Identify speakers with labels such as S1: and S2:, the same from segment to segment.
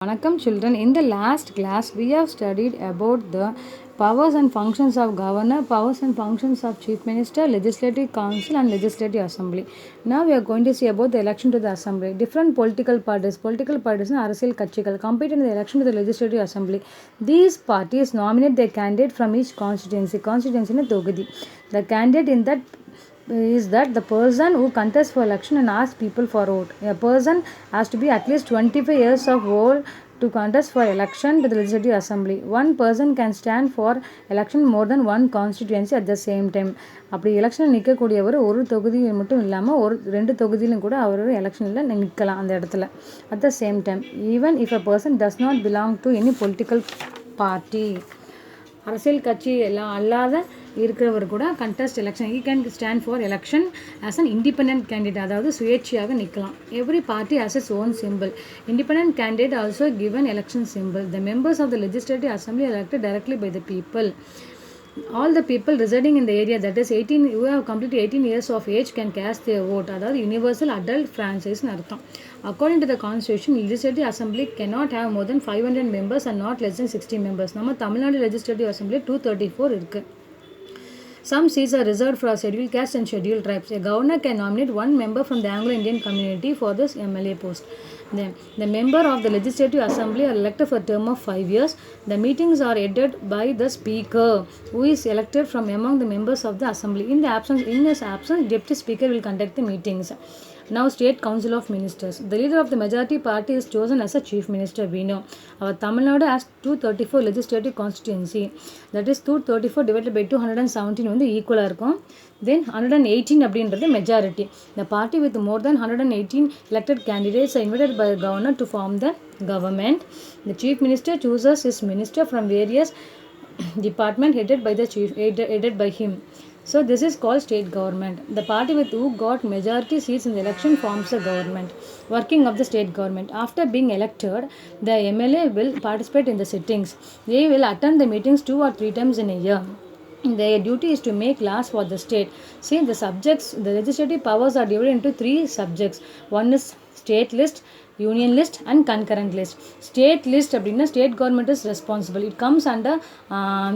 S1: Vanakkam children, in the last class we have studied about the powers and functions of governor, powers and functions of chief minister, legislative council and legislative assembly. Now we are going to see about the election to the assembly. Different political parties and அரசியல் கட்சிகள் compete in the election to the legislative assembly. These parties nominate their candidate from each constituency in a தொகுதி. The candidate in that is that the person who contests for election and asks people for vote. A person has to be at least 25 years of old to contest for election to the legislative assembly. One person can stand for election more than one constituency at the same time. அப்படி எலெக்ஷனில் நிற்கக்கூடியவர் ஒரு தொகுதியில் மட்டும் இல்லாமல் ரெண்டு தொகுதியிலும் கூட அவர் எலெக்ஷனில் நிற்கலாம் அந்த இடத்துல at the same time, even if a person does not belong to any political party. அரசியல் கட்சி எல்லாம் அல்லாத இருக்கிறவர் கூட contest election, he can stand for election as an independent candidate, அதாவது சுயேட்சையாக நிற்கலாம். Every party has its own symbol. Independent candidate also given election symbol. The members of the legislative assembly are elected directly by the people. All the people residing in the area, that is 18 who have completed 18 years of age, can cast their vote. அதாவது universal adult franchise அர்த்தம். According to the constitution, legislative assembly cannot have more than 500 members and not less than 60 members. நம்ம Tamil Nadu legislative assembly 234 இருக்கு. Some seats are reserved for scheduled castes and scheduled tribes. A governor can nominate one member from the Anglo-Indian community for this MLA post. Then, the member of the legislative assembly are elected for a term of 5 years. The meetings are headed by the speaker, who is elected from among the members of the assembly. In his absence, deputy speaker will conduct the meetings. Now, State Council of Ministers. The leader of the majority party is chosen as a chief minister. We know our Tamil Nadu has 234 legislative constituency. That is 234 divided by 217 வந்து ஈக்குவலாக இருக்கும். Then 118 அப்படின்றது majority. The party with more than 118 elected candidates are invited by the governor to form the government. The chief minister chooses his minister from various department headed by him. So this is called state government. The party with who got majority seats in the election forms the government. Working of the state government. After being elected, the MLA will participate in the sittings. They will attend the meetings 2 or 3 times in a year. Their duty is to make laws for the state. See, the legislative powers are divided into 3 subjects. One is state list, union list and concurrent list. State list அப்படின்னா state government is responsible. It comes under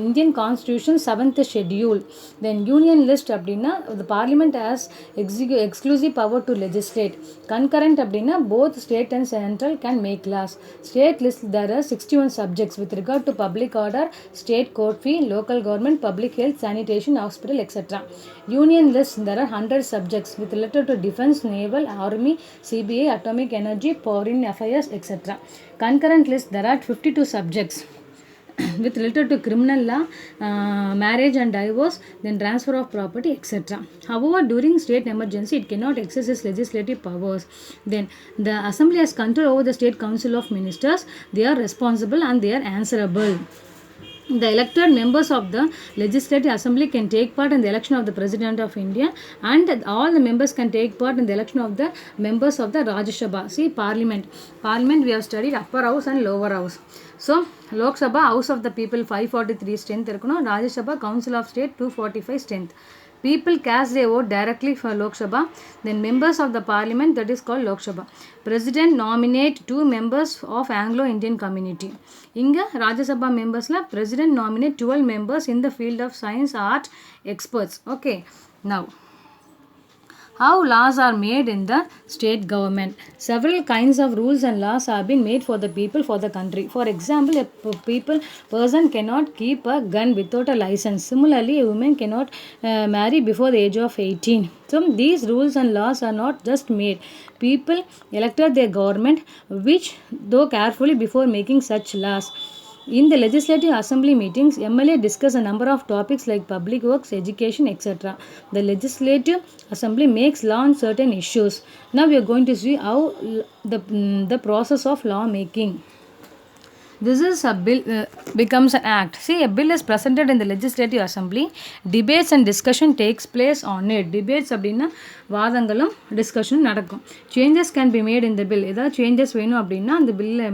S1: Indian Constitution 7th schedule. Then union list அப்படின்னா the parliament has exclusive power to legislate. Concurrent அப்படின்னா both state and central can make laws. State list there are 61 subjects with regard to public order, state court fee, local government, public health, sanitation, hospital, etc. Union list there are 100 subjects with related to defense, naval, army, CBA, atomic energy, foreign affairs, etc. Concurrent list there are 52 subjects with related to criminal law, marriage and divorce, then transfer of property, etc. However, during state emergency, it cannot exercise its legislative powers. Then the assembly has control over the state council of ministers. They are responsible and they are answerable. The elected members of the legislative assembly can take part in the election of the president of India, and all the members can take part in the election of the members of the Rajya Sabha. See, parliament we have studied upper house and lower house. So Lok Sabha, house of the people, 543 strength இருக்கணும். Rajya Sabha, council of state, 245 strength. People cast their vote directly for Lok Sabha. Then members of the parliament, that is called Lok Sabha. President nominate 2 members of Anglo-Indian community. இங்க Rajya Sabha members-ல president nominate 12 members in the field of science, art, experts. Okay. Now, how laws are made in the state government. Several kinds of rules and laws have been made for the people, for the country. For example, a person cannot keep a gun without a license. Similarly, a woman cannot marry before the age of 18. So these rules and laws are not just made. People elected their government, which though carefully before making such laws. In the legislative assembly meetings, MLA discuss a number of topics like public works, education, etc. The legislative assembly makes law on certain issues. Now we are going to see how the process of law making. This is a bill becomes an act. See, a bill is presented in the legislative assembly. Debates and discussion takes place on it. Debates அப்படின்னா வாதங்களும் டிஸ்கஷனும் நடக்கும். Changes can be made in the bill. ஏதாவது changes வேணும் அப்படின்னா அந்த பில்லை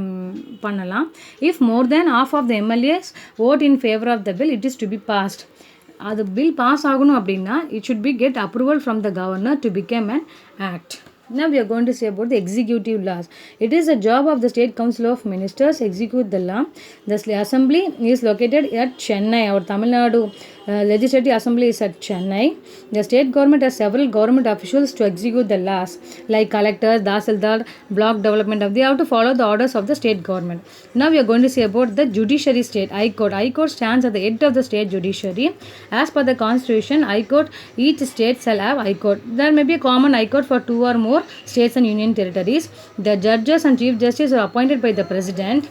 S1: பண்ணலாம். If more than half of the MLAs vote in favor of the bill, it is to be passed. அது bill pass ஆகணும் அப்படின்னா it should be get approval from the governor to become an act. Now we are going to say about the executive laws. It is the job of the State Council of Ministers execute the law. The assembly is located at Chennai. Our Tamil Nadu Legislative Assembly is at Chennai. The state government has several government officials to execute the laws, like collectors, Dasildar, block development of. They have to follow the orders of the state government. Now we are going to say about the judiciary state. High Court. High Court stands at the head of the state judiciary. As per the Constitution, High Court, each state shall have High Court. There may be a common High Court for 2 or more states and union territories. The judges and chief justice are appointed by the president.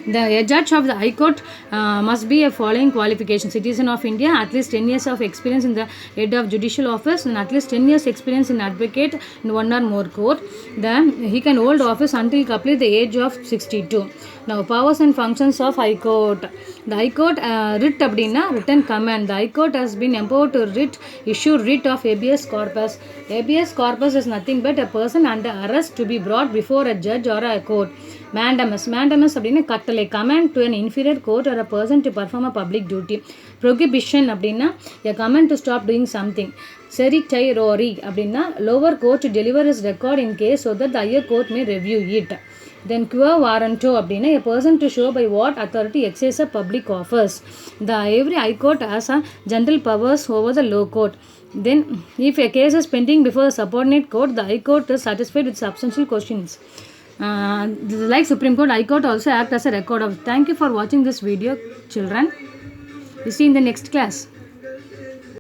S1: The judge of the High Court must be a following qualification: citizen of India, at least 10 years of experience in the head of judicial office, and at least 10 years experience in advocate in one or more court. Then he can hold office until he complete the age of 62. Now powers and functions of High Court. The High Court writ அப்படின்னா written command. The High Court has been empowered to issue writ of habeas corpus. Habeas corpus is nothing but a person under arrest to be brought before a judge or a court. Mandamus. Mandamus அப்படின்னா கட்டளை. Command to an inferior court or a person to perform a public duty. Prohibition அப்படின்னா a command to stop doing something. Certiorari அப்படின்னா lower court to deliver his record in case so that the higher court may review it. Then quo warranto அப்படின்னா a person to show by what authority exercise a public office. The every high court has a general powers over the low court. Then if a case is pending before the subordinate court, the high court is satisfied with substantial questions. Like Supreme Court, High Court also act as a record of. Thank you for watching this video, children. We see in the next class.